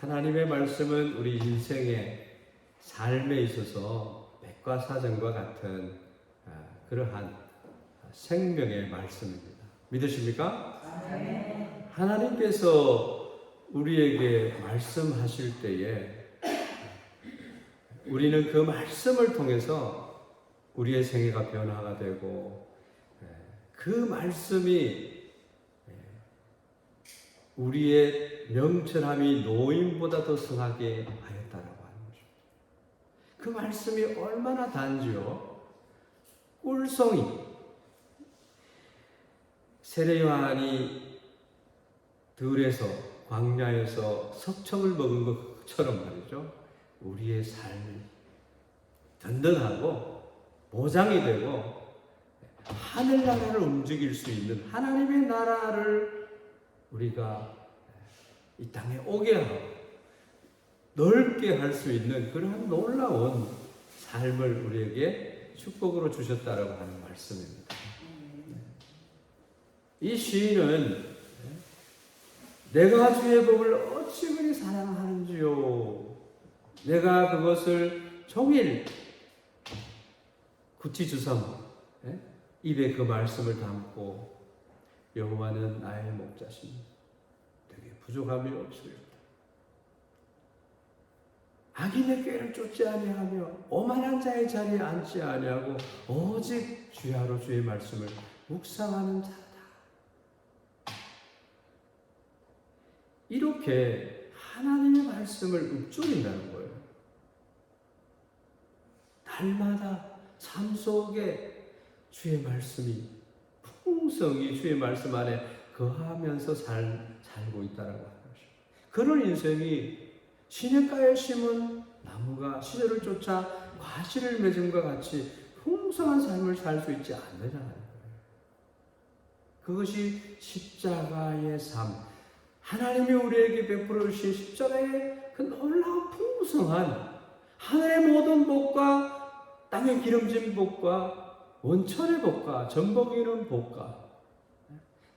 하나님의 말씀은 우리 인생의 삶에 있어서 백과사전과 같은 그러한 생명의 말씀입니다. 믿으십니까? 네. 하나님께서 우리에게 말씀하실 때에 우리는 그 말씀을 통해서 우리의 생애가 변화가 되고 그 말씀이 우리의 명철함이 노인보다 더 성하게 하였다라고 하는 것입니다. 그 말씀이 얼마나 단지요? 꿀송이. 세례 요한이 들에서 광야에서 석청을 먹은 것처럼 말이죠. 우리의 삶이 든든하고 보장이 되고 하늘나라를 움직일 수 있는 하나님의 나라를 우리가 이 땅에 오게 하고 넓게 할 수 있는 그러한 놀라운 삶을 우리에게 축복으로 주셨다라고 하는 말씀입니다. 이 시인은 내가 주의 법을 어찌 그리 사랑하는지요. 내가 그것을 종일 구치주섬 입에 그 말씀을 담고 여호와는 나의 목자시니 되게 부족함이 없으리로다. 악인의 꾀를 쫓지 아니하며 오만한 자의 자리에 앉지 아니하고 오직 주야로 주의 말씀을 묵상하는 자다. 이렇게 하나님의 말씀을 읊조린다는 거예요. 날마다 삶 속에 주의 말씀이 풍성히 주의 말씀 안에 거하면서 살고 있다는 것입니다. 그런 인생이 시냇가에 심은 나무가 시절을 쫓아 과실을 맺음과 같이 풍성한 삶을 살 수 있지 않느냐는 거예요. 그것이 십자가의 삶, 하나님이 우리에게 베풀어 주신 십자가의 그 놀라운 풍성한 하늘의 모든 복과 땅의 기름진 복과 원천의 복과 전복이는 복과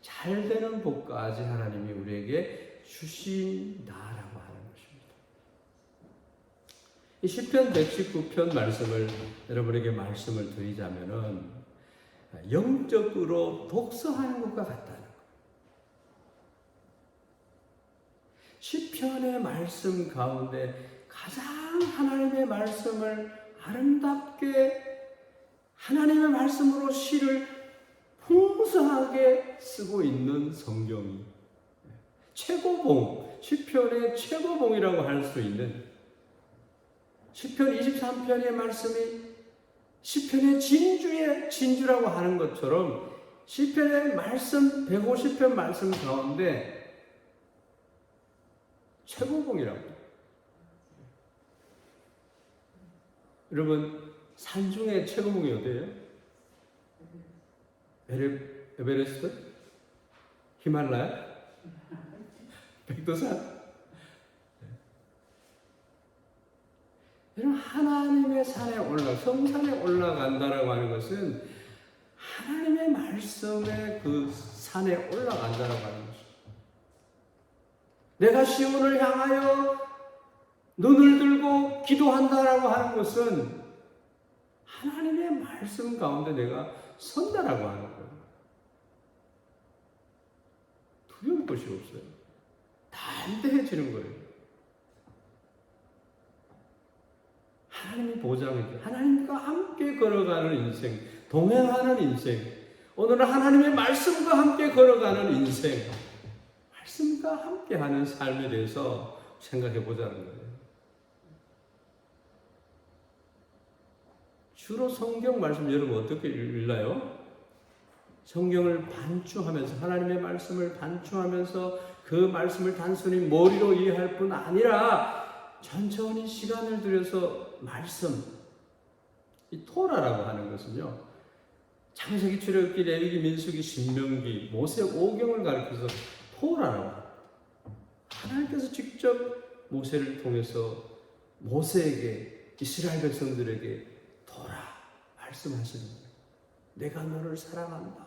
잘되는 복까지 하나님이 우리에게 주신다라고 하는 것입니다. 이 시편 119편 말씀을 여러분에게 말씀을 드리자면은 영적으로 독서하는 것과 같다는 거예요. 시편의 말씀 가운데 가장 하나님의 말씀을 아름답게 하나님의 말씀으로 시를 풍성하게 쓰고 있는 성경이 최고봉, 시편의 최고봉이라고 할 수 있는 시편 23편의 말씀이 시편의 진주의 진주라고 하는 것처럼 시편의 말씀 150편 말씀 가운데 최고봉이라고. 여러분 산 중에 최고봉이 어디예요? 에베레스트? 히말라야? 백두산? 하나님의 산에 성산에 올라간다라고 하는 것은 하나님의 말씀의 그 산에 올라간다라고 하는 것입니다. 내가 시온을 향하여 눈을 들고 기도한다라고 하는 것은 하나님의 말씀 가운데 내가 선다라고 하는 거예요. 두려울 것이 없어요. 담대해지는 거예요. 하나님이 보장해줘요. 하나님과 함께 걸어가는 인생, 동행하는 인생, 오늘은 하나님의 말씀과 함께 걸어가는 인생, 말씀과 함께하는 삶에 대해서 생각해 보자는 거예요. 주로 성경 말씀 여러분 어떻게 읽나요? 성경을 반추하면서 하나님의 말씀을 반추하면서 그 말씀을 단순히 머리로 이해할 뿐 아니라 천천히 시간을 들여서 말씀, 이 토라라고 하는 것은요, 창세기, 출애굽기, 레위기, 민수기, 신명기, 모세 5경을 가리켜서 토라라고 합니다. 하나님께서 직접 모세를 통해서 모세에게, 이스라엘 백성들에게 토라 말씀하시는 거예요. 내가 너를 사랑한다.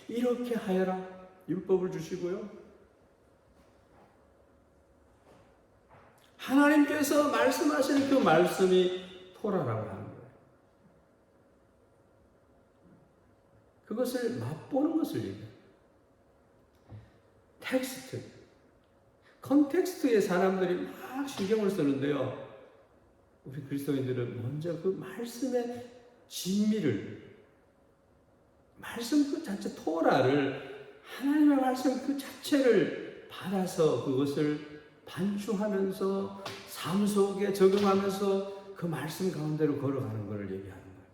이렇게 하여라. 율법을 주시고요. 하나님께서 말씀하시는 그 말씀이 토라라고 하는 거예요. 그것을 맛보는 것을 얘기해요. 텍스트, 컨텍스트에 사람들이 막 신경을 쓰는데요. 우리 그리스도인들은 먼저 그 말씀의 진미를, 말씀 그 자체 토라를, 하나님의 말씀 그 자체를 받아서 그것을 반추하면서 삶 속에 적용하면서 그 말씀 가운데로 걸어가는 것을 얘기하는 거예요.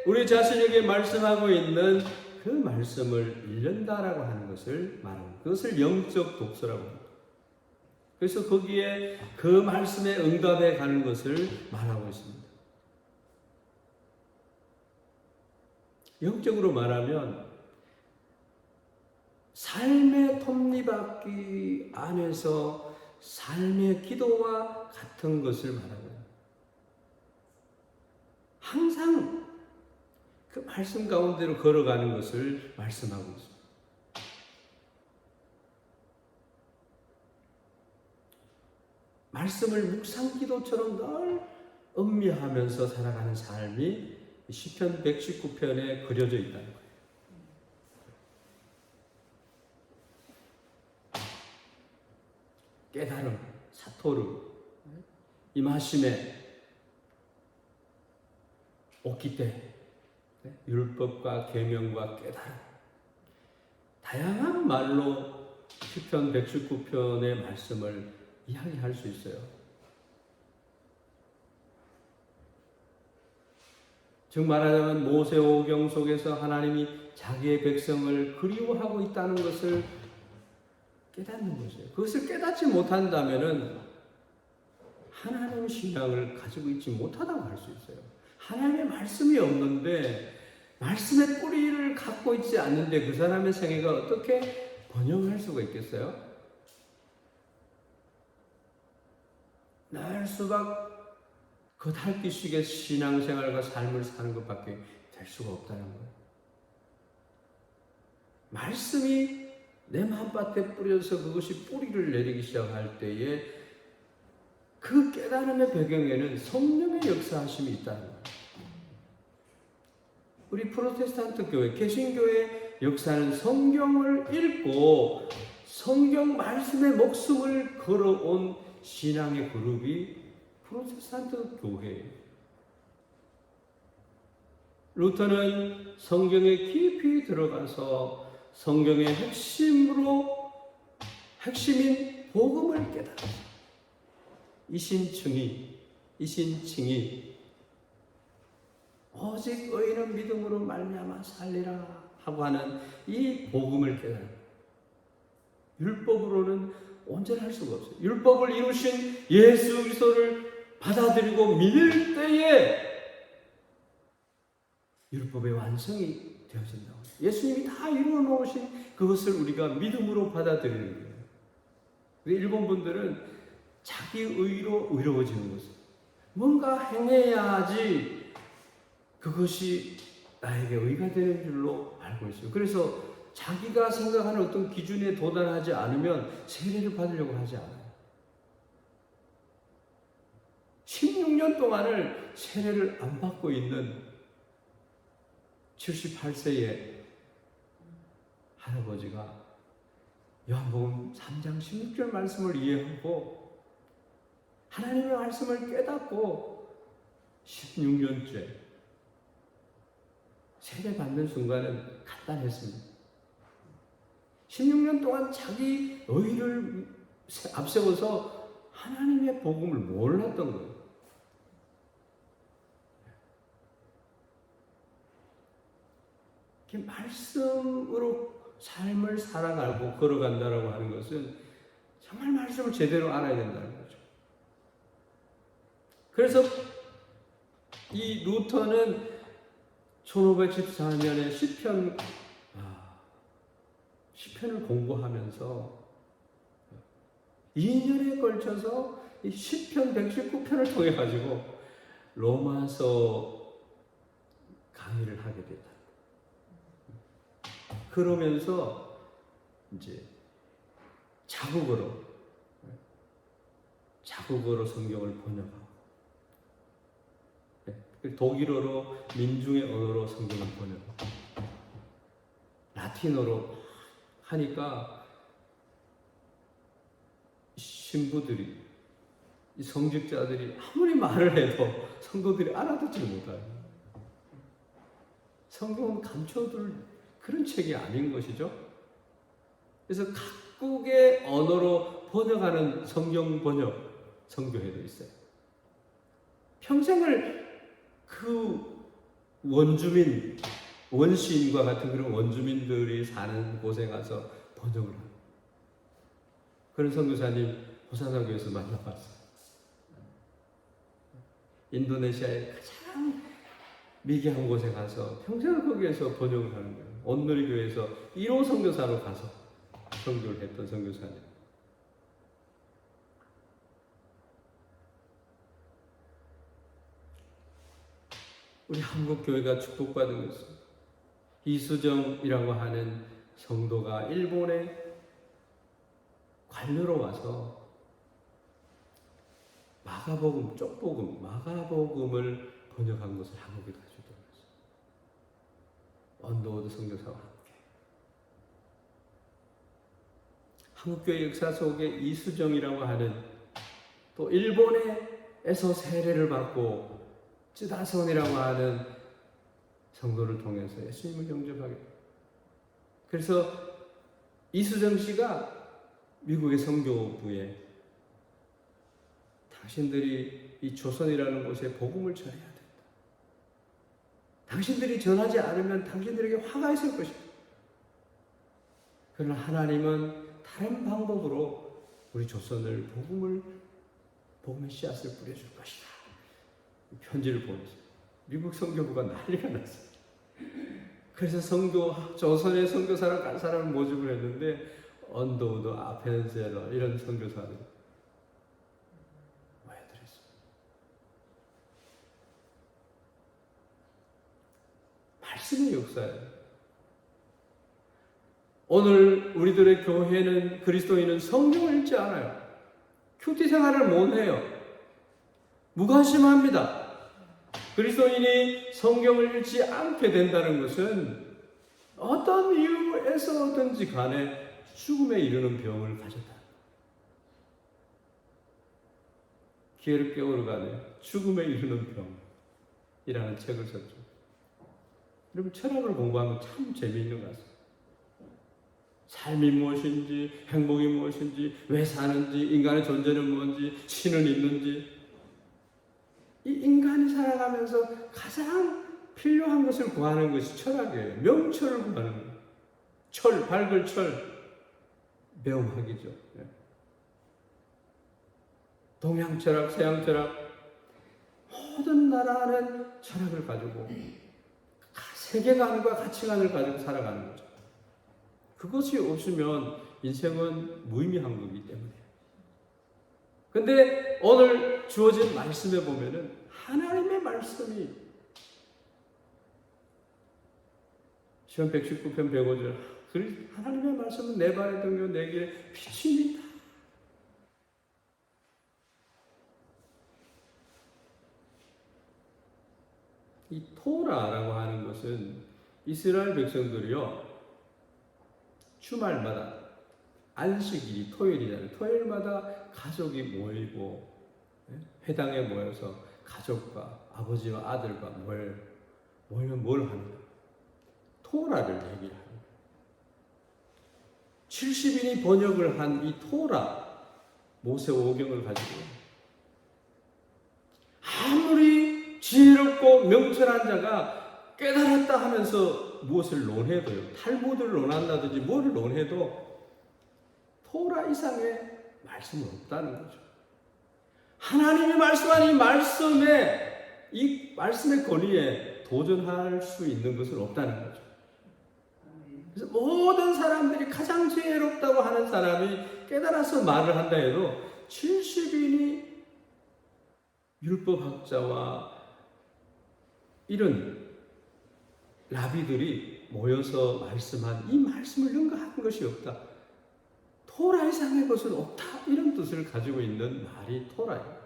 우리 자신에게 말씀하고 있는 그 말씀을 읽는다라고 하는 것을 말합니다. 그것을 영적 독서라고 합니다. 그래서 거기에 그 말씀에 응답해 가는 것을 말하고 있습니다. 영적으로 말하면 삶의 톱니바퀴 안에서 삶의 기도와 같은 것을 말합니다. 항상 그 말씀 가운데로 걸어가는 것을 말씀하고 있습니다. 말씀을 묵상 기도처럼 늘 음미하면서 살아가는 삶이 시편 119편에 그려져 있다는 거예요. 깨달음, 사토르, 이마심에 오키테, 율법과 계명과 깨달음, 다양한 말로 시편 119편의 말씀을 이야기할 수 있어요. 즉 말하자면 모세오경 속에서 하나님이 자기의 백성을 그리워하고 있다는 것을 깨닫는 것이에요. 그것을 깨닫지 못한다면 하나님 신앙을 가지고 있지 못하다고 할 수 있어요. 하나님의 말씀이 없는데, 말씀의 뿌리를 갖고 있지 않는데 그 사람의 생애가 어떻게 번영할 수가 있겠어요? 날 수박 겉핥기식의 신앙생활과 삶을 사는 것밖에 될 수가 없다는 거예요. 말씀이 내 마음밭에 뿌려서 그것이 뿌리를 내리기 시작할 때에 그 깨달음의 배경에는 성령의 역사하심이 있다는 거예요. 우리 프로테스탄트 교회, 개신교의 역사는 성경을 읽고 성경 말씀에 목숨을 걸어온 신앙의 그룹이 프로테스탄트 교회예요. 루터는 성경에 깊이 들어가서 성경의 핵심인 복음을 깨달았어요. 이신칭이 오직 의인은 믿음으로 말미암아 살리라 하고 하는 이 복음을 깨달아요. 율법으로는 온전할 수가 없어요. 율법을 이루신 예수 그리스도를 받아들이고 믿을 때에 율법의 완성이 되어진다고. 예수님이 다 이루어 놓으신 그것을 우리가 믿음으로 받아들이는 거예요. 일본 분들은 자기 의로 의로워지는 것을, 뭔가 행해야지 그것이 나에게 의가 되는 줄로 알고 있어요. 그래서 자기가 생각하는 어떤 기준에 도달하지 않으면 세례를 받으려고 하지 않아요. 16년 동안을 세례를 안 받고 있는 78세의 할아버지가 요한복음 3장 16절 말씀을 이해하고 하나님의 말씀을 깨닫고 16년째 세례 받는 순간은 간단했습니다. 16년 동안 자기 의를 앞세워서 하나님의 복음을 몰랐던 거예요. 말씀으로 삶을 살아가고 걸어간다라고 하는 것은 정말 말씀을 제대로 알아야 된다는 거죠. 그래서 이 루터는 1514년에 시편을 공부하면서 2년에 걸쳐서 이 시편 119편을 통해 가지고 로마서 강의를 하게 됐다. 그러면서 이제 자국어로 성경을 번역하고, 독일어로 민중의 언어로 성경을 번역하고, 라틴어로 하니까 신부들이, 이 성직자들이 아무리 말을 해도 성도들이 알아듣지 못해요. 성경은 감춰둘 그런 책이 아닌 것이죠. 그래서 각국의 언어로 번역하는 성경 번역 성교회도 있어요. 평생을 그 원시인과 같은 그런 원주민들이 사는 곳에 가서 번역을 합니다. 그런 선교사님 호사나교에서 만나봤어요. 인도네시아의 가장 미개한 곳에 가서 평생을 거기에서 번역을 하는 거예요. 온누리 교회에서 1호 선교사로 가서 선교를 했던 선교사님. 우리 한국 교회가 축복받은 것은 이수정이라고 하는 성도가 일본에 관료로 와서 마가복음을 번역한 것을 한국에 가져다 놨어요. 언더우드 선교사와 함께. 한국교회 역사 속에 이수정이라고 하는, 또 일본에서 세례를 받고 쯔다선이라고 하는 성도를 통해서 예수님을 영접하게 됩니다. 그래서 이수정 씨가 미국의 선교부에 당신들이 이 조선이라는 곳에 복음을 전해야 된다. 당신들이 전하지 않으면 당신들에게 화가 있을 것이다. 그러나 하나님은 다른 방법으로 우리 조선을 복음의 씨앗을 뿌려줄 것이다. 편지를 보냈어요. 미국 선교부가 난리가 났어요. 그래서 조선의 선교사를 간 사람을 모집을 했는데 언더우드, 아펜셀러 이런 선교사들이 모여들었어요. 말씀의 역사예요. 오늘 우리들의 교회는, 그리스도인은 성경을 읽지 않아요. 큐티 생활을 못 해요. 무관심합니다. 그리스도인이 성경을 읽지 않게 된다는 것은 어떤 이유에서든지 간에 죽음에 이르는 병을 가졌다. 기회를 깨우러가네. 죽음에 이르는 병이라는 책을 썼죠. 여러분, 철학을 공부하면 참 재미있는 것 같습니다. 삶이 무엇인지, 행복이 무엇인지, 왜 사는지, 인간의 존재는 뭔지, 신은 있는지, 이 인간이 살아가면서 가장 필요한 것을 구하는 것이 철학이에요. 명철을 구하는 거예요. 밝을 철, 명학이죠. 동양 철학, 서양 철학, 모든 나라는 철학을 가지고 세계관과 가치관을 가지고 살아가는 거죠. 그것이 없으면 인생은 무의미한 거기 때문에. 근데 오늘 주어진 말씀에 보면은 하나님의 말씀이, 시편 119편 105절, 하나님의 말씀은 내 발의 등이요 내 길의 빛입니다. 이 토라라고 하는 것은 이스라엘 백성들이요, 주말마다, 안식일이 토요일이잖아요. 토요일마다 가족이 모이고 회당에 모여서 가족과 아버지와 아들과 모이면 뭘 하는가? 토라를 얘기를 합니다. 70인이 번역을 한 이 토라, 모세오경을 가지고 아무리 지혜롭고 명철한 자가 깨달았다 하면서 무엇을 논해도요, 탈무드를 논한다든지 뭐를 논해도 토라 이상의 말씀은 없다는 거죠. 하나님이 말씀한 이 말씀의 권위에 도전할 수 있는 것은 없다는 거죠. 그래서 모든 사람들이 가장 지혜롭다고 하는 사람이 깨달아서 말을 한다 해도 70인이 율법학자와 이런 라비들이 모여서 말씀한 이 말씀을 능가하는 것이 없다. 토라 이상의 것은 없다, 이런 뜻을 가지고 있는 말이 토라예요.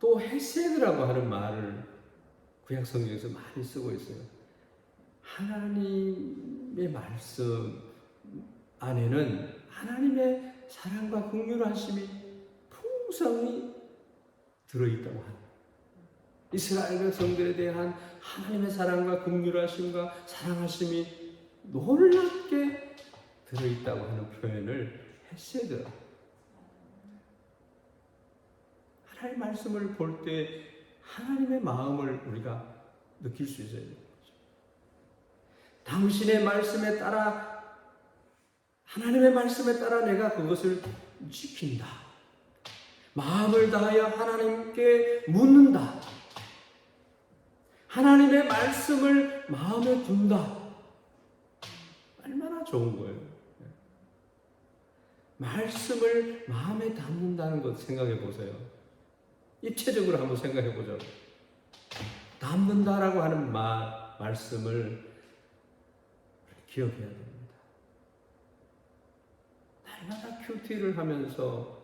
또 헤세드라고 하는 말을 구약 성경에서 많이 쓰고 있어요. 하나님의 말씀 안에는 하나님의 사랑과 긍휼하심이 풍성히 들어있다고 합니다. 이스라엘 백성들에 대한 하나님의 사랑과 긍휼하심과 사랑하심이 놀랍게 들어있다고 하는 표현을 헤세드. 하나님의 말씀을 볼 때 하나님의 마음을 우리가 느낄 수 있어야 돼요. 당신의 말씀에 따라, 하나님의 말씀에 따라 내가 그것을 지킨다. 마음을 다하여 하나님께 묻는다. 하나님의 말씀을 마음에 둔다. 얼마나 좋은 거예요. 말씀을 마음에 담는다는 것 생각해 보세요. 입체적으로 한번 생각해 보죠. 담는다라고 하는 말씀을 기억해야 됩니다. 날마다 큐티를 하면서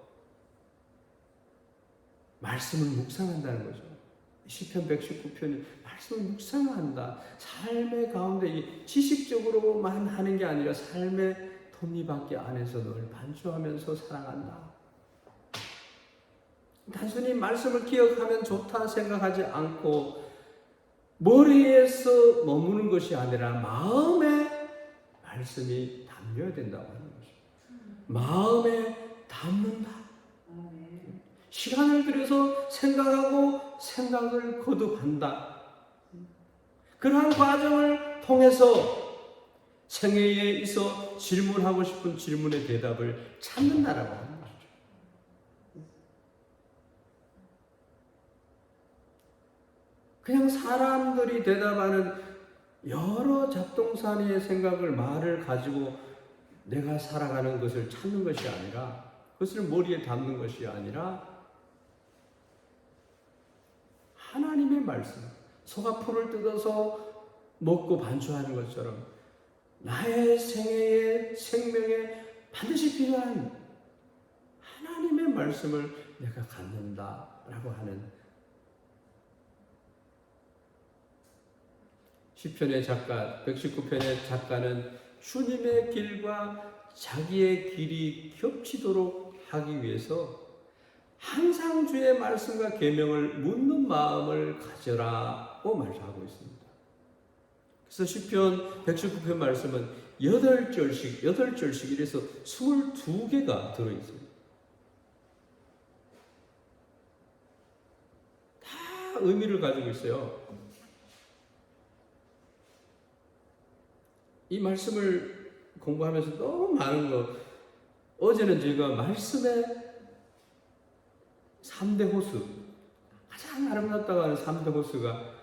말씀을 묵상한다는 거죠. 시편 119편이 말씀을 묵상한다. 삶의 가운데 이 지식적으로만 하는 게 아니라 삶의 톱니바퀴 안에서 늘 반주하면서 살아간다. 단순히 말씀을 기억하면 좋다 생각하지 않고 머리에서 머무는 것이 아니라 마음에 말씀이 담겨야 된다고 하는 것이죠. 마음에 담는다. 시간을 들여서 생각하고 생각을 거듭한다. 그러한 과정을 통해서 생애에 있어 질문하고 싶은 질문의 대답을 찾는다라고 하는 것이죠. 그냥 사람들이 대답하는 여러 잡동사니의 생각을, 말을 가지고 내가 살아가는 것을 찾는 것이 아니라, 그것을 머리에 담는 것이 아니라 하나님의 말씀, 소가 풀을 뜯어서 먹고 반주하는 것처럼 나의 생애의 생명에 반드시 필요한 하나님의 말씀을 내가 갖는다라고 하는 시편의 작가, 119편의 작가는 주님의 길과 자기의 길이 겹치도록 하기 위해서 항상 주의 말씀과 계명을 묻는 마음을 가져라고 말하고 있습니다. 그래서 시편 119편 말씀은 8절씩 이래서 22개가 들어있어요. 다 의미를 가지고 있어요. 이 말씀을 공부하면서 너무 많은 거, 어제는 저희가 말씀의 3대 호수, 가장 아름답다고 하는 3대 호수가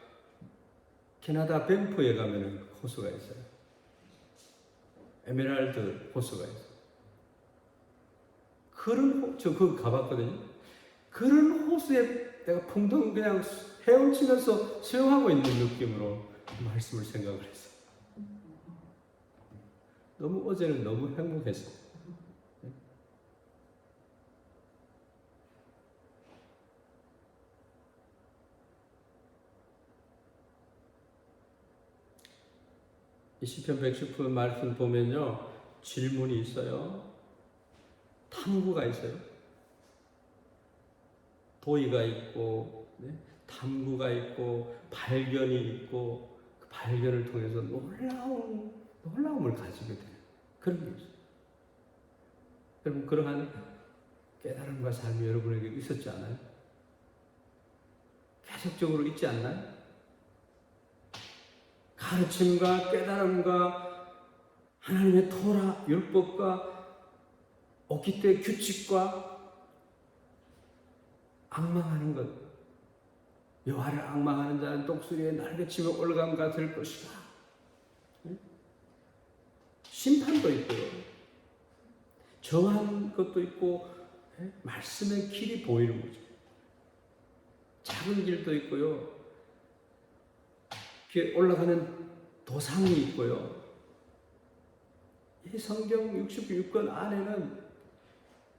캐나다 밴프에 가면 호수가 있어요. 에메랄드 호수가 있어요. 저 그거 가봤거든요. 그런 호수에 내가 풍덩 그냥 헤엄치면서 수영하고 있는 느낌으로 말씀을 생각을 했어요. 어제는 너무 행복했어요. 이 시편 119편 말씀 보면요, 질문이 있어요. 탐구가 있어요. 도의가 있고, 탐구가 있고, 발견이 있고, 그 발견을 통해서 놀라움을 가지게 돼요. 그런 게 있어요. 여러분, 그러한 깨달음과 삶이 여러분에게 있었지 않아요? 계속적으로 있지 않나요? 가르침과 깨달음과 하나님의 토라, 율법과 오기때 규칙과 앙망하는 것, 여호와를 앙망하는 자는 독수리에 날개치며 올감과 될 것이다. 심판도 있고요, 정한 것도 있고, 말씀의 길이 보이는 거죠. 작은 길도 있고요, 이렇게 올라가는 도상이 있고요. 이 성경 66권 안에는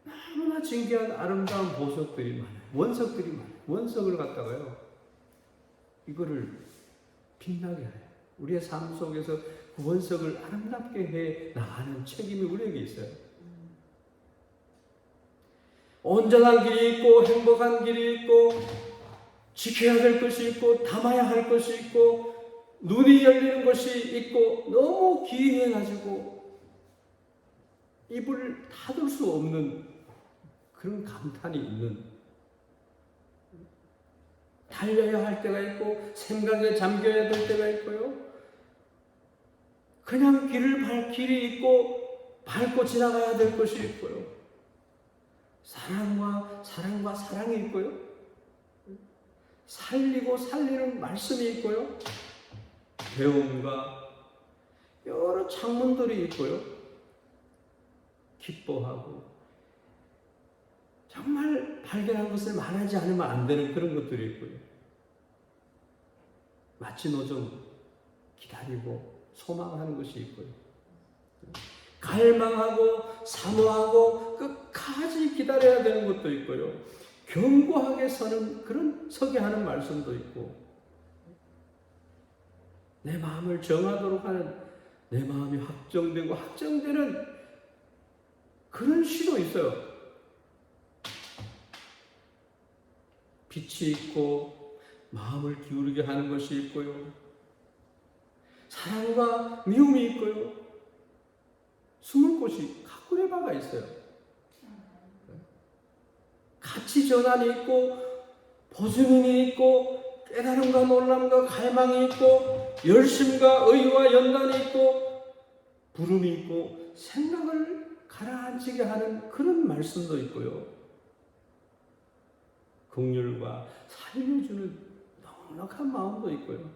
너무나 진귀한 아름다운 보석들이 많아요. 원석들이 많아요. 원석을 갖다가요, 이거를 빛나게 해요. 우리의 삶 속에서 그 원석을 아름답게 해 나가는 책임이 우리에게 있어요. 온전한 길이 있고 행복한 길이 있고 지켜야 될 것이 있고 담아야 할 것이 있고 눈이 열리는 것이 있고 너무 기이해가지고 입을 닫을 수 없는 그런 감탄이 있는, 달려야 할 때가 있고 생각에 잠겨야 될 때가 있고요. 그냥 길이 있고 밟고 지나가야 될 것이 있고요. 사랑과 사랑이 있고요. 살리고 살리는 말씀이 있고요. 배움과 여러 창문들이 있고요. 기뻐하고 정말 발견한 것을 말하지 않으면 안 되는 그런 것들이 있고요. 마치 노점 기다리고 소망하는 것이 있고요. 갈망하고 사모하고 끝까지 기다려야 되는 것도 있고요. 견고하게 서게 하는 말씀도 있고, 내 마음을 정하도록 하는, 내 마음이 확정되는 그런 시도 있어요. 빛이 있고 마음을 기울이게 하는 것이 있고요. 사랑과 미움이 있고요. 숨을 곳이 가꾸레 바가 있어요. 가치 전환이 있고 보증인이 있고 깨달음과 놀람과 갈망이 있고 열심과 의와 연단이 있고 부름이 있고 생각을 가라앉히게 하는 그런 말씀도 있고요. 긍휼과 살려주는 넉넉한 마음도 있고요.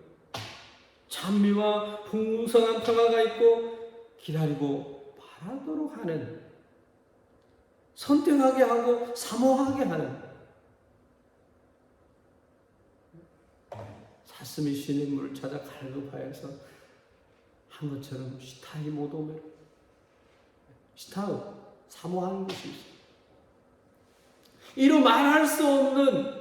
찬미와 풍성한 평화가 있고 기다리고 바라도록 하는, 선택하게 하고 사모하게 하는, 사슴이 쉬는 물을 찾아 갈급하여서 한 것처럼 시타이 모도메로, 시타우 사모하는 것이 있어요. 이루 말할 수 없는,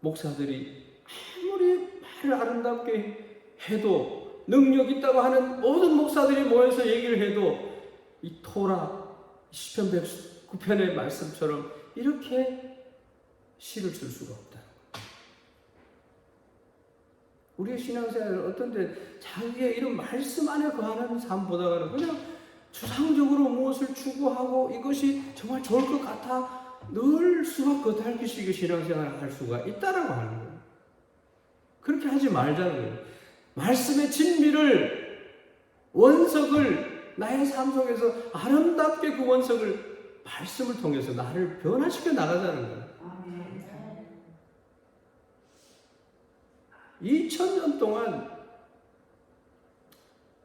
목사들이 아무리 말을 아름답게 해도, 능력 있다고 하는 모든 목사들이 모여서 얘기를 해도 이 토라 시편 109편의 말씀처럼 이렇게 시를 쓸 수가 없다. 우리의 신앙생활은 어떤 때 자기의 이런 말씀 안에 거하는 삶보다는 그냥 추상적으로 무엇을 추구하고 이것이 정말 좋을 것 같아 늘 수박 겉핥기식의 신앙생활을 할 수가 있다라고 하는 거예요. 그렇게 하지 말자는 거예요. 말씀의 진미를, 원석을 나의 삶 속에서 아름답게 그 원석을 말씀을 통해서 나를 변화시켜 나가자는 거예요. 2000년 동안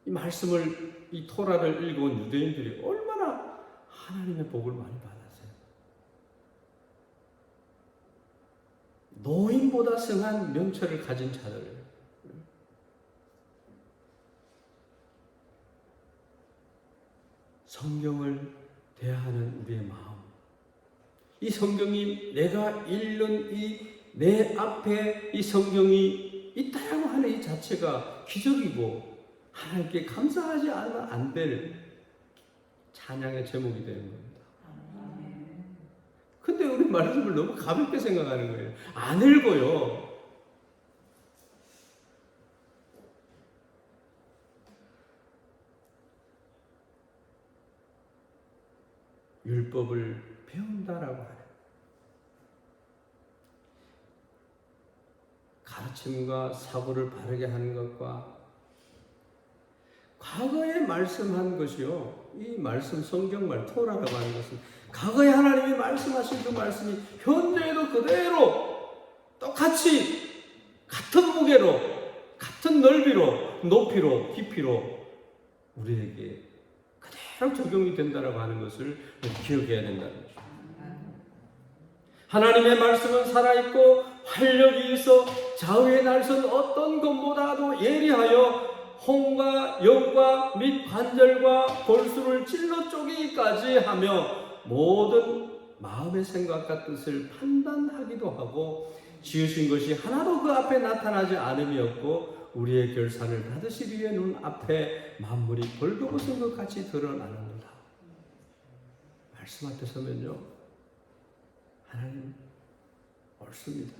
이 말씀을, 이 토라를 읽어온 유대인들이 얼마나 하나님의 복을 많이 받았어요. 노인보다 성한 명철을 가진 자들, 성경을 대하는 우리의 마음, 이 성경이 내가 읽는 내 앞에 이 성경이 있다라고 하는 이 자체가 기적이고 하나님께 감사하지 않으면 안 될 찬양의 제목이 되는 겁니다. 근데 우리 말씀을 너무 가볍게 생각하는 거예요. 안 읽어요. 율법을 배운다라고 하는 가르침과 사고를 바르게 하는 것과 과거에 말씀한 것이요, 이 말씀 성경말 토라라고 하는 것은 과거에 하나님이 말씀하신 그 말씀이 현재에도 그대로 똑같이 같은 무게로, 같은 넓이로, 높이로, 깊이로 우리에게 그대로 적용이 된다라고 하는 것을 기억해야 된다는 것입니다. 하나님의 말씀은 살아있고 활력이 있어 좌우의 날선 어떤 것보다도 예리하여 홍과 영과 및 관절과 골수를 찔러 쪼개기까지 하며 모든 마음의 생각과 뜻을 판단하기도 하고 지으신 것이 하나도 그 앞에 나타나지 않음이었고 우리의 결산을 받으시기 위해 눈 앞에 만물이 벌거벗은 것 같이 드러나는구나. 말씀 앞에 서면요, 하나님 옳습니다.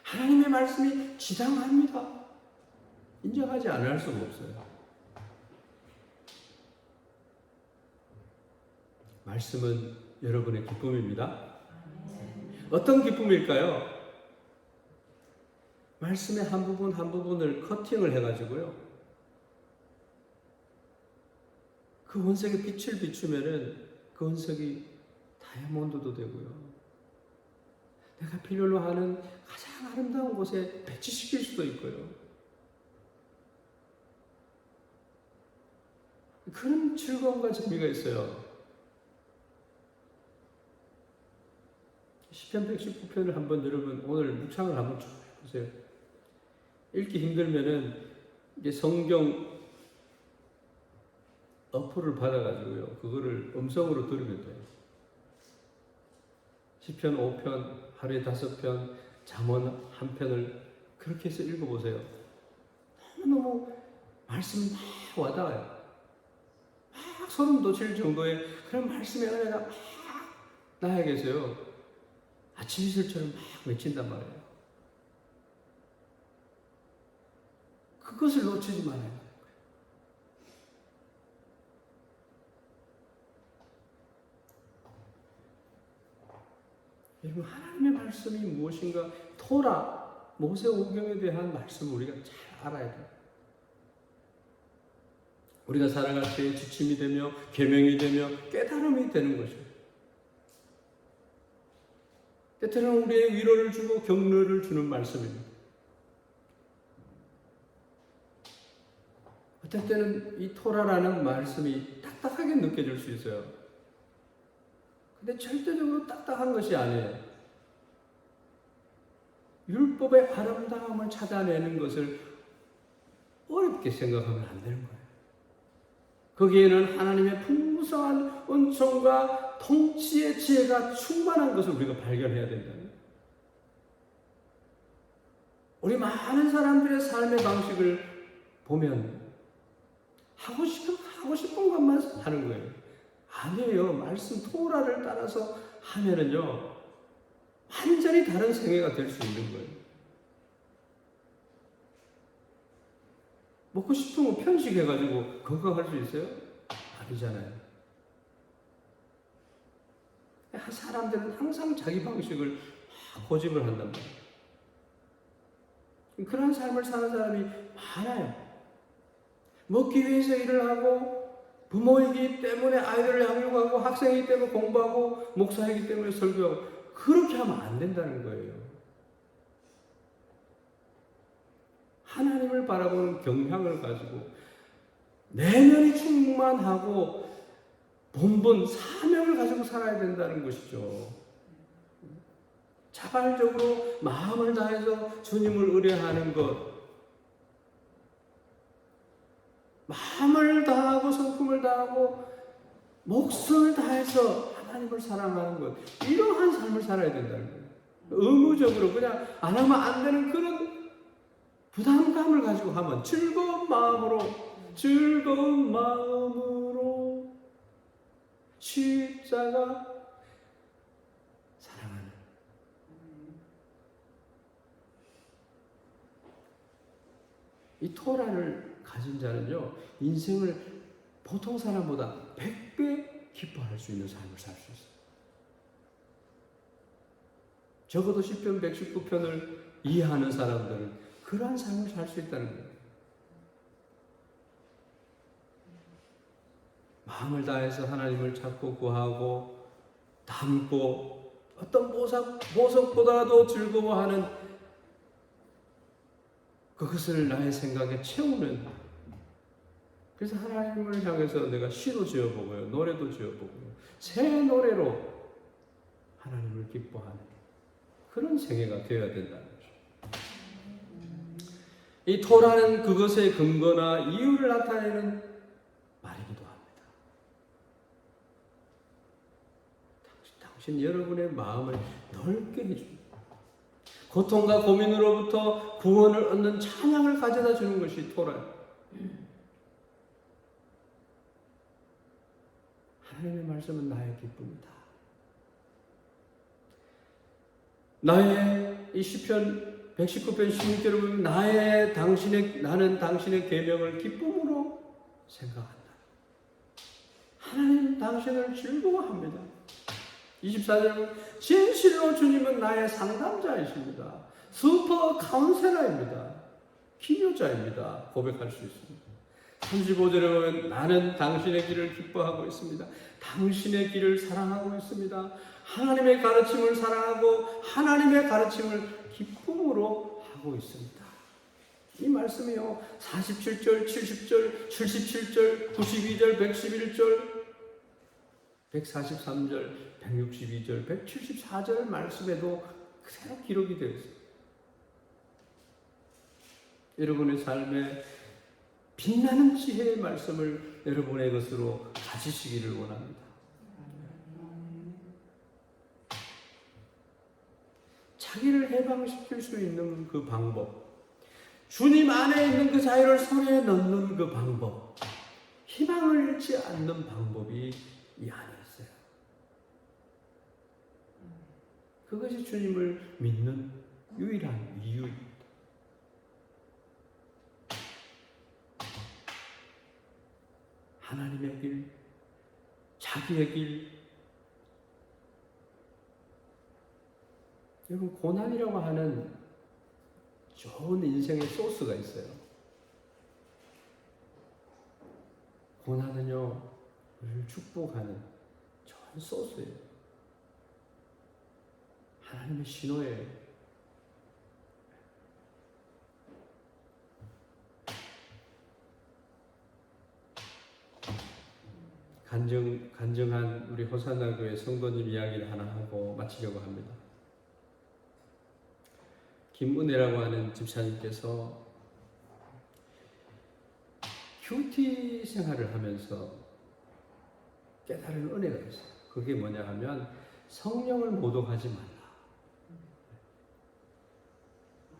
하나님의 말씀이 지당합니다. 인정하지 않을 수가 없어요. 말씀은 여러분의 기쁨입니다. 어떤 기쁨일까요? 말씀의 한 부분 한 부분을 커팅을 해가지고요, 그 원석에 빛을 비추면은 그 원석이 다이아몬드도 되고요, 내가 필요로 하는 가장 아름다운 곳에 배치시킬 수도 있고요. 그런 즐거움과 재미가 있어요. 시편 119편을 한번 여러분 오늘 묵상을 한번 쭉 해보세요. 읽기 힘들면은 이제 성경 어플을 받아가지고요, 그거를 음성으로 들으면 돼요. 시편 5편, 하루에 5편, 잠언 1편을 그렇게 해서 읽어보세요. 너무너무 말씀이 막 와닿아요. 막 소름 돋칠 정도의 그런 말씀의 은혜가 막 나에게서요, 아침 이슬처럼 막 맺힌단 말이에요. 그것을 놓치지 말아야 돼요. 여러분, 하나님의 말씀이 무엇인가, 토라, 모세오경에 대한 말씀을 우리가 잘 알아야 돼요. 우리가 살아갈 때에 지침이 되며 계명이 되며 깨달음이 되는 거죠. 때때로는 우리의 위로를 주고 격려를 주는 말씀입니다. 어떨 때는 이 토라라는 말씀이 딱딱하게 느껴질 수 있어요. 근데 절대적으로 딱딱한 것이 아니에요. 율법의 아름다움을 찾아내는 것을 어렵게 생각하면 안 되는 거예요. 거기에는 하나님의 풍성한 은총과 통치의 지혜가 충만한 것을 우리가 발견해야 된다는 거예요. 우리 많은 사람들의 삶의 방식을 보면 하고 싶은 것만 하는 거예요. 아니에요. 말씀 토라를 따라서 하면은요, 완전히 다른 생애가 될 수 있는 거예요. 먹고 싶은 거 편식해가지고 건강할 수 있어요? 아니잖아요. 사람들은 항상 자기 방식을 고집을 한단 말이에요. 그런 삶을 사는 사람이 많아요. 먹기 위해서 일을 하고, 부모이기 때문에 아이들을 양육하고, 학생이기 때문에 공부하고, 목사이기 때문에 설교하고, 그렇게 하면 안 된다는 거예요. 하나님을 바라보는 경향을 가지고 내면이 충만하고 본분, 사명을 가지고 살아야 된다는 것이죠. 자발적으로 마음을 다해서 주님을 의뢰하는 것, 마음을 다하고 성품을 다하고 목숨을 다해서 하나님을 사랑하는 것, 이러한 삶을 살아야 된다는 거예요. 의무적으로 그냥 안 하면 안 되는 그런 부담감을 가지고 하면 즐거운 마음으로 십자가 사랑하는, 이 토라를 가진 자는요, 인생을 보통 사람보다 100배 기뻐할 수 있는 삶을 살 수 있어요. 적어도 시편 119편을 이해하는 사람들은 그러한 삶을 살 수 있다는 거예요. 마음을 다해서 하나님을 찾고 구하고 담고 어떤 보석보다도 즐거워하는 그것을 나의 생각에 채우는, 그래서 하나님을 향해서 내가 시도 지어보고요, 노래도 지어보고요, 새 노래로 하나님을 기뻐하는 그런 생애가 되어야 된다는 거죠. 이 토라는 그것의 근거나 이유를 나타내는 말이기도 합니다. 당신 여러분의 마음을 넓게 해줍니다. 고통과 고민으로부터 구원을 얻는 찬양을 가져다 주는 것이 토라예요. 하나님의 말씀은 나의 기쁨이다. 나의 이 시편 119편 16절을 보면 나는 당신의 계명을 기쁨으로 생각한다. 하나님 당신을 즐거워합니다. 24절에 보면 진실로 주님은 나의 상담자이십니다. 슈퍼 카운셀러입니다. 기묘자입니다. 고백할 수 있습니다. 35절에 보면 나는 당신의 길을 기뻐하고 있습니다. 당신의 길을 사랑하고 있습니다. 하나님의 가르침을 사랑하고 하나님의 가르침을 기쁨으로 하고 있습니다. 이 말씀이요. 47절, 70절, 77절, 92절, 111절, 143절, 162절, 174절 말씀에도 그대로 기록이 되어 있습니다. 여러분의 삶에 빛나는 지혜의 말씀을 여러분의 것으로 가지시기를 원합니다. 자기를 해방시킬 수 있는 그 방법, 주님 안에 있는 그 자유를 손에 넣는 그 방법, 희망을 잃지 않는 방법이 이 안에 있어요. 그것이 주님을 믿는 유일한 이유입니다. 하나님의 길, 자기의 길. 여러분, 고난이라고 하는 좋은 인생의 소스가 있어요. 고난은요, 우리를 축복하는 좋은 소스예요. 하나님의 신호예요. 간증한 우리 호산나 교회 성도님 이야기를 하나 하고 마치려고 합니다. 김은혜라고 하는 집사님께서 큐티 생활을 하면서 깨달은 은혜가 있어요. 그게 뭐냐 하면 성령을 모독하지 말라.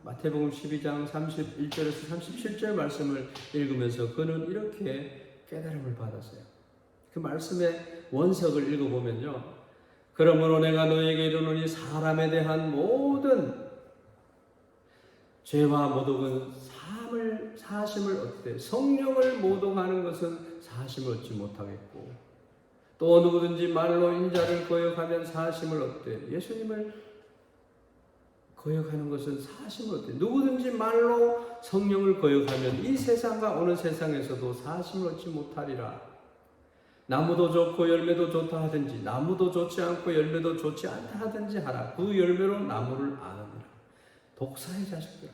마태복음 12장 31절에서 37절 말씀을 읽으면서 그는 이렇게 깨달음을 받았어요. 그 말씀의 원석을 읽어보면요. 그러므로 내가 너에게 이르노니 사람에 대한 모든 죄와 모독은 사심을 얻되 성령을 모독하는 것은 사심을 얻지 못하겠고 또 누구든지 말로 인자를 거역하면 사심을 얻되 예수님을 거역하는 것은 사심을 얻되 누구든지 말로 성령을 거역하면 이 세상과 오는 세상에서도 사심을 얻지 못하리라. 나무도 좋고 열매도 좋다 하든지 나무도 좋지 않고 열매도 좋지 않다 하든지 하라. 그 열매로 나무를 아느니라. 독사의 자식들아,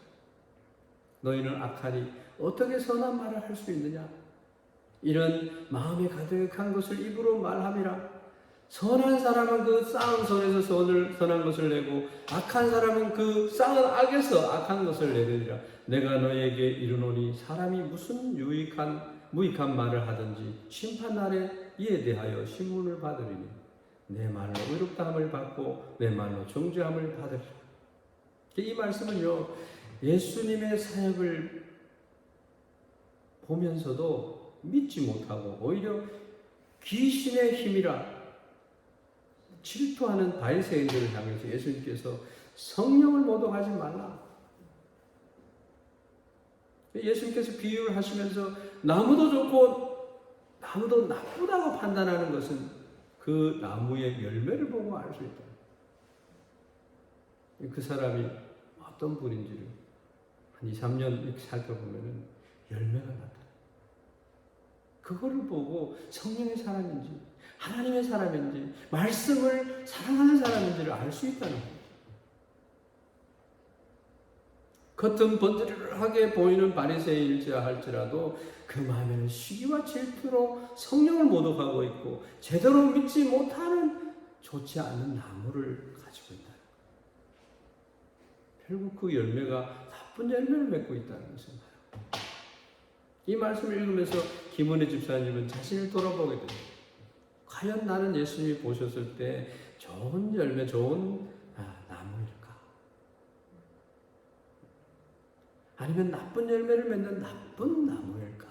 너희는 악하니 어떻게 선한 말을 할 수 있느냐? 이런 마음에 가득한 것을 입으로 말함이라. 선한 사람은 그 쌓은 선에서 선한 것을 내고 악한 사람은 그 쌓은 악에서 악한 것을 내느니라. 내가 너희에게 이르노니 사람이 무슨 무익한 말을 하든지 심판날에 이에 대하여 신문을 받으리니 내 말로 의롭다함을 받고 내 말로 정죄함을 받으리라. 이 말씀은요, 예수님의 사역을 보면서도 믿지 못하고 오히려 귀신의 힘이라 질투하는 바리새인들을 향해서 예수님께서 성령을 모독하지 말라. 예수님께서 비유를 하시면서 나무도 좋고 나무도 나쁘다고 판단하는 것은 그 나무의 열매를 보고 알 수 있다. 그 사람이 어떤 분인지를 한 2, 3년 이렇게 살펴보면 열매가 나타나요. 그거를 보고 성령의 사람인지 하나님의 사람인지 말씀을 사랑하는 사람인지를 알 수 있다는 거예요. 겉은 번듯하게 보이는 바리새인일지라 할지라도 그 마음에는 시기와 질투로 성령을 모독하고 있고 제대로 믿지 못하는 좋지 않은 나무를 가지고 있다. 결국 그 열매가 나쁜 열매를 맺고 있다는 것을 말합니다. 이 말씀을 읽으면서 김은혜 집사님은 자신을 돌아보게 됩니다. 과연 나는 예수님이 보셨을 때 좋은 열매, 좋은 나무일까? 아니면 나쁜 열매를 맺는 나쁜 나무일까?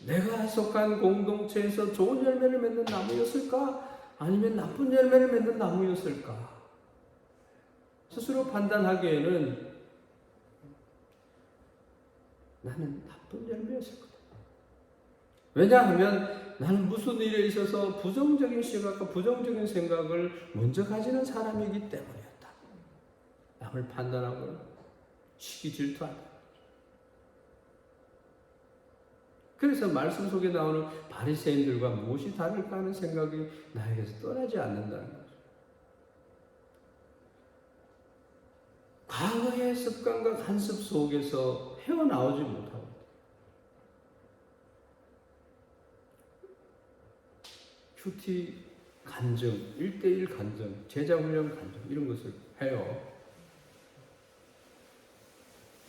내가 속한 공동체에서 좋은 열매를 맺는 나무였을까? 아니면 나쁜 열매를 맺는 나무였을까? 스스로 판단하기에는 나는 나쁜 열매였을 거다. 왜냐하면 나는 무슨 일에 있어서 부정적인 시각과 부정적인 생각을 먼저 가지는 사람이기 때문이었다. 남을 판단하고 시기 질투한다. 그래서 말씀 속에 나오는 바리새인들과 무엇이 다를까 하는 생각이 나에게서 떠나지 않는다는 거죠. 과거의 습관과 간섭 속에서 헤어나오지 못하고 큐티 간증, 1:1 간증, 제자훈련 간증 이런 것을 해요.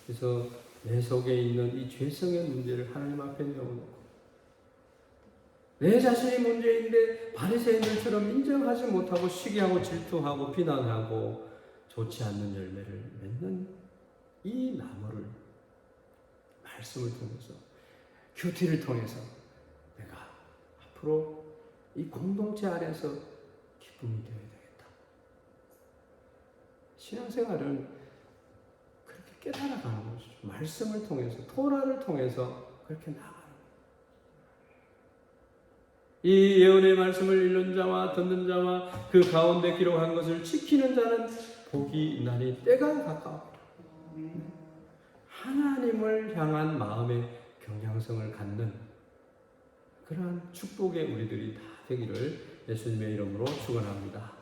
그래서 내 속에 있는 이 죄성의 문제를 하나님 앞에 내어놓고 내 자신이 문제인데 바리새인들처럼 인정하지 못하고 시기하고 질투하고 비난하고 좋지 않는 열매를 맺는 이 나무를 말씀을 통해서 큐티를 통해서 내가 앞으로 이 공동체 안에서 기쁨이 되어야 되겠다. 신앙생활은 그렇게 깨달아가는 것이죠. 말씀을 통해서, 토라를 통해서 그렇게 나아가는 거예요. 이 예언의 말씀을 읽는 자와 듣는 자와 그 가운데 기록한 것을 지키는 자는 복이 있나니 때가 가까워. 하나님을 향한 마음의 경향성을 갖는 그러한 축복의 우리들이 다 되기를 예수님의 이름으로 축원합니다.